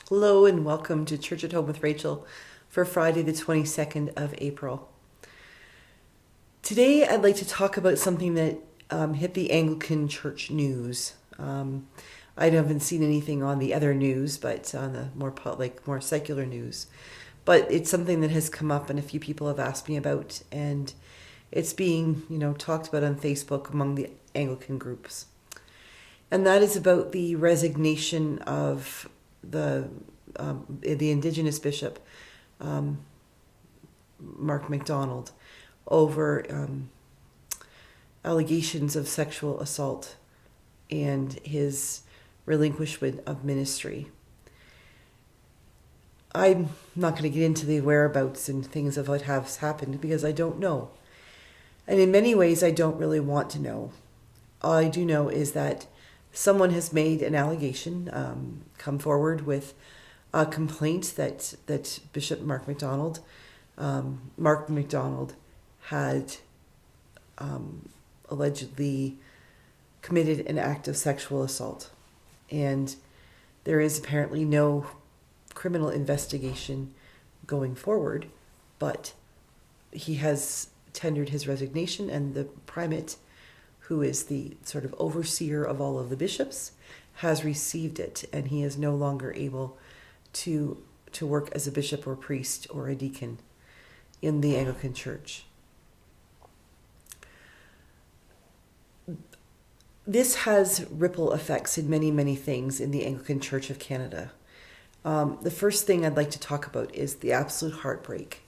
Hello and welcome to Church at Home with Rachel for Friday the 22nd of April. Today I'd like to talk about something that hit the Anglican Church news. I haven't seen anything on the other news, but on the more secular news. But it's something that has come up and a few people have asked me about, and it's being, talked about on Facebook among the Anglican groups. And that is about the resignation of the Indigenous Bishop, MacDonald, over allegations of sexual assault and his relinquishment of ministry. I'm not going to get into the whereabouts and things of what has happened because I don't know. And in many ways, I don't really want to know. All I do know is that someone has made an allegation, come forward with a complaint that Bishop Mark MacDonald had allegedly committed an act of sexual assault. And there is apparently no criminal investigation going forward, but he has tendered his resignation, and the primate, who is the sort of overseer of all of the bishops, has received it, and he is no longer able to work as a bishop or priest or a deacon in the Anglican Church. This has ripple effects in many, many things in the Anglican Church of Canada. The first thing I'd like to talk about is the absolute heartbreak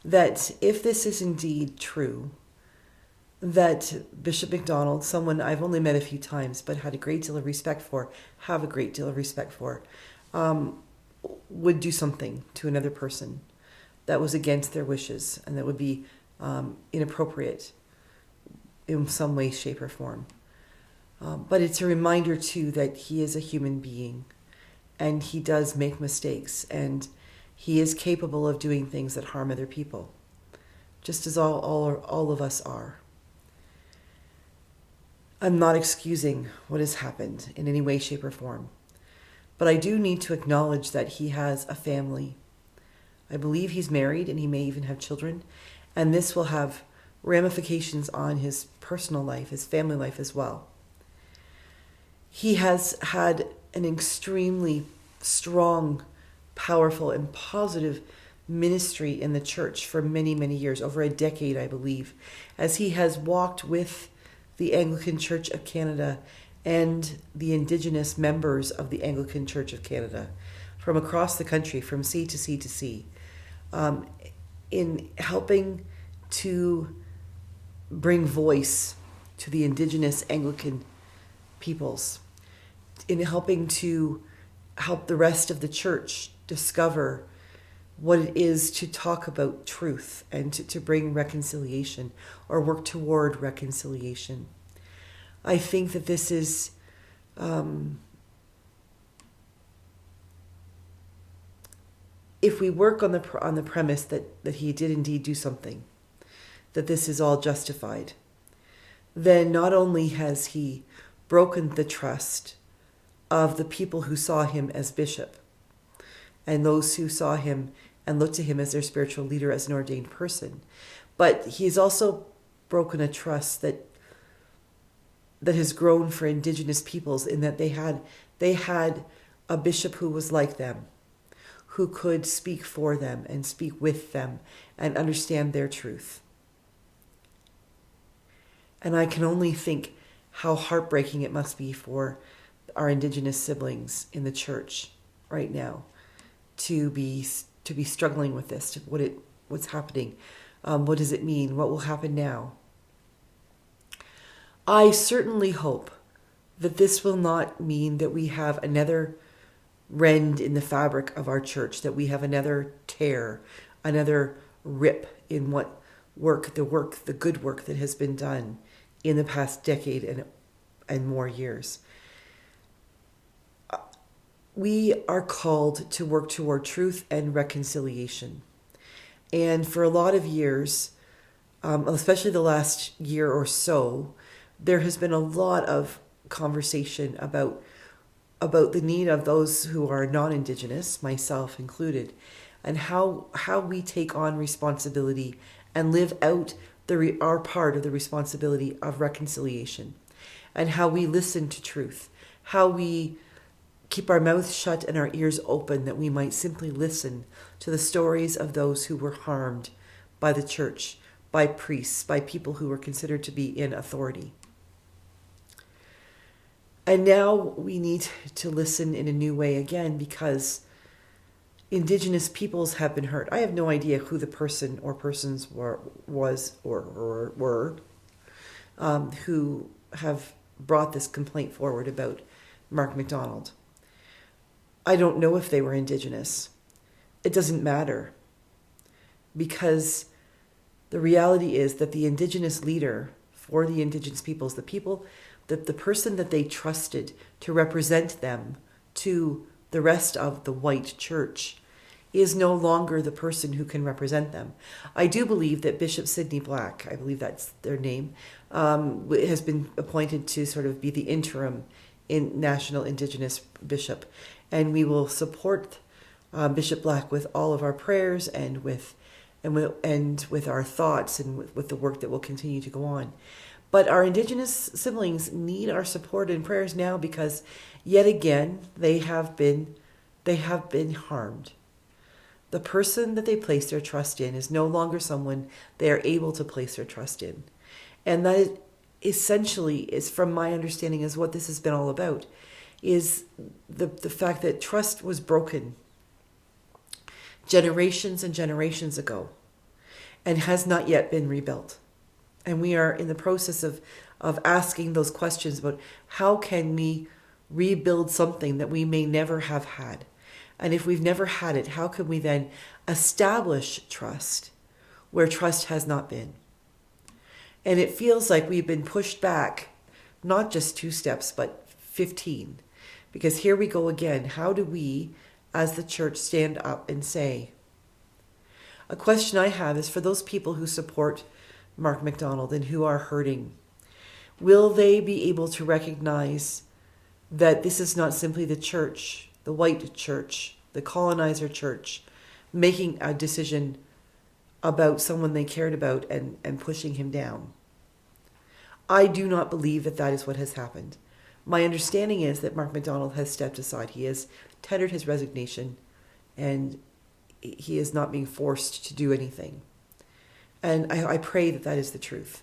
that if this is indeed true, that Bishop MacDonald, someone I've only met a few times but have a great deal of respect for, would do something to another person that was against their wishes and that would be inappropriate in some way, shape, or form. But it's a reminder, too, that he is a human being and he does make mistakes and he is capable of doing things that harm other people, just as all of us are. I'm not excusing what has happened in any way, shape, or form. But I do need to acknowledge that he has a family. I believe he's married and he may even have children. And this will have ramifications on his personal life, his family life as well. He has had an extremely strong, powerful, and positive ministry in the church for many, many years, over a decade, I believe, as he has walked with the Anglican Church of Canada and the Indigenous members of the Anglican Church of Canada from across the country, from sea to sea to sea, in helping to bring voice to the Indigenous Anglican peoples, in helping to help the rest of the church discover what it is to talk about truth and to bring reconciliation or work toward reconciliation. I think that this is if we work on the premise that he did indeed do something, that this is all justified, then not only has he broken the trust of the people who saw him as bishop and those who saw him and looked to him as their spiritual leader, as an ordained person, but he's also broken a trust that has grown for Indigenous peoples, in that they had a bishop who was like them, who could speak for them and speak with them and understand their truth. And I can only think how heartbreaking it must be for our Indigenous siblings in the church right now to be struggling with this, what's happening, what does it mean, what will happen now. I certainly hope that this will not mean that we have another rend in the fabric of our church, that we have another tear, another rip in the good work that has been done in the past decade and more years. We are called to work toward truth and reconciliation. And for a lot of years, especially the last year or so, there has been a lot of conversation about about the need of those who are non-Indigenous, myself included, and how we take on responsibility and live out our part of the responsibility of reconciliation, and how we listen to truth, how we keep our mouths shut and our ears open that we might simply listen to the stories of those who were harmed by the church, by priests, by people who were considered to be in authority. And now we need to listen in a new way again, because Indigenous peoples have been hurt. I have no idea who the person or persons were who have brought this complaint forward about Mark MacDonald. I don't know if they were Indigenous. It doesn't matter, because the reality is that the Indigenous leader for the Indigenous peoples, the person that they trusted to represent them to the rest of the white church, is no longer the person who can represent them. I do believe that Bishop Sidney Black, I believe that's their name, has been appointed to sort of be the interim national Indigenous bishop, and we will support Bishop Black with all of our prayers and with our thoughts and with the work that will continue to go on. But our Indigenous siblings need our support and prayers now, because yet again they have been harmed. The person that they place their trust in is no longer someone they are able to place their trust in. And that essentially is, from my understanding, is what this has been all about, is the fact that trust was broken generations and generations ago and has not yet been rebuilt. And we are in the process of asking those questions about how can we rebuild something that we may never have had. And if we've never had it, how can we then establish trust where trust has not been? And it feels like we've been pushed back, not just 2 steps, but 15. Because here we go again. How do we, as the church, stand up and say? A question I have is for those people who support Mark MacDonald and who are hurting. Will they be able to recognize that this is not simply the church, the white church, the colonizer church, making a decision about someone they cared about and pushing him down? I do not believe that that is what has happened. My understanding is that Mark MacDonald has stepped aside. He has tendered his resignation, and he is not being forced to do anything. And I pray that that is the truth.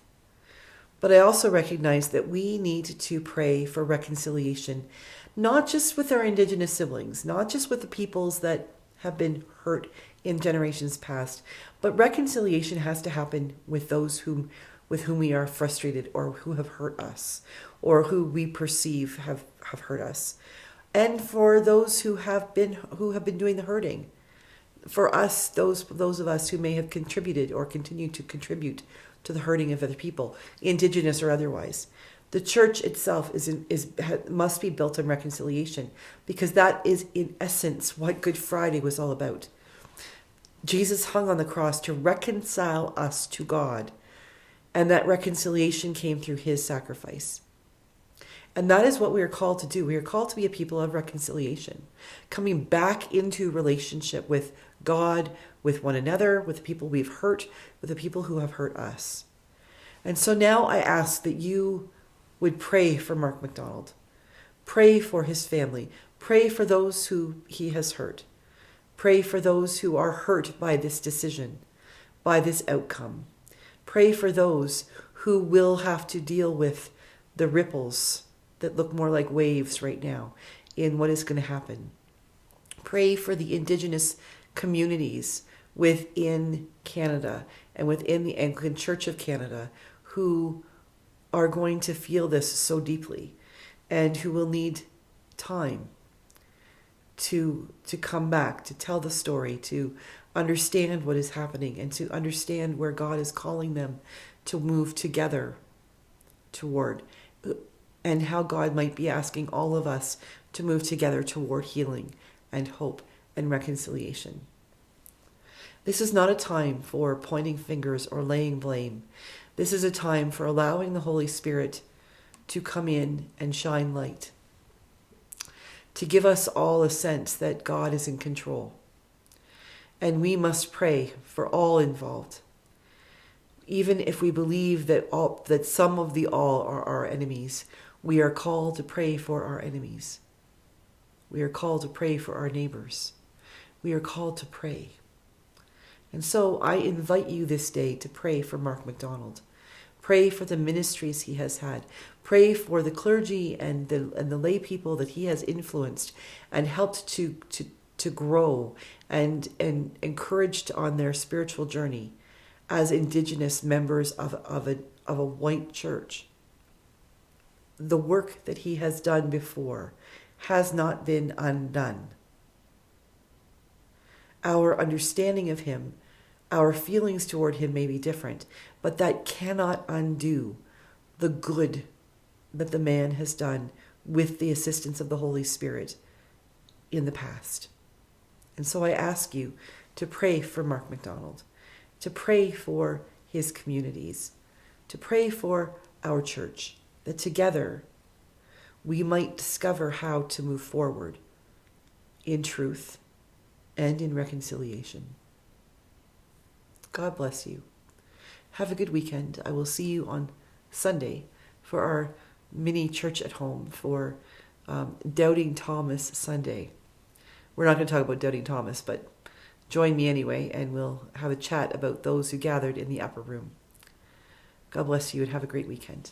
But I also recognize that we need to pray for reconciliation, not just with our Indigenous siblings, not just with the peoples that have been hurt in generations past, but reconciliation has to happen with those with whom we are frustrated, or who have hurt us, or who we perceive have hurt us. And for those who have been doing the hurting. For us, those of us who may have contributed or continue to contribute to the hurting of other people, Indigenous or otherwise. The church itself must be built on reconciliation, because that is in essence what Good Friday was all about. Jesus hung on the cross to reconcile us to God, and that reconciliation came through his sacrifice. And that is what we are called to do. We are called to be a people of reconciliation, coming back into relationship with God, with one another, with the people we've hurt, with the people who have hurt us. And so now I ask that you would pray for Mark MacDonald. Pray for his family. Pray for those who he has hurt. Pray for those who are hurt by this decision, by this outcome. Pray for those who will have to deal with the ripples that look more like waves right now in what is going to happen. Pray for the Indigenous communities within Canada and within the Anglican Church of Canada who are going to feel this so deeply and who will need time to come back, to tell the story, to understand what is happening, and to understand where God is calling them to move together toward, and how God might be asking all of us to move together toward healing and hope and reconciliation. This is not a time for pointing fingers or laying blame. This is a time for allowing the Holy Spirit to come in and shine light. to give us all a sense that God is in control. And we must pray for all involved. Even if we believe that some of the all are our enemies, we are called to pray for our enemies. We are called to pray for our neighbors. We are called to pray. And so I invite you this day to pray for Mark MacDonald. Pray for the ministries he has had. Pray for the clergy and the lay people that he has influenced and helped to grow and encouraged on their spiritual journey as Indigenous members of a white church. The work that he has done before has not been undone. Our understanding of him, our feelings toward him may be different, but that cannot undo the good that the man has done with the assistance of the Holy Spirit in the past. And so I ask you to pray for Mark MacDonald, to pray for his communities, to pray for our church, that together we might discover how to move forward in truth and in reconciliation. God bless you. Have a good weekend. I will see you on Sunday for our mini church at home for Doubting Thomas Sunday. We're not going to talk about Doubting Thomas, but join me anyway, and we'll have a chat about those who gathered in the upper room. God bless you and have a great weekend.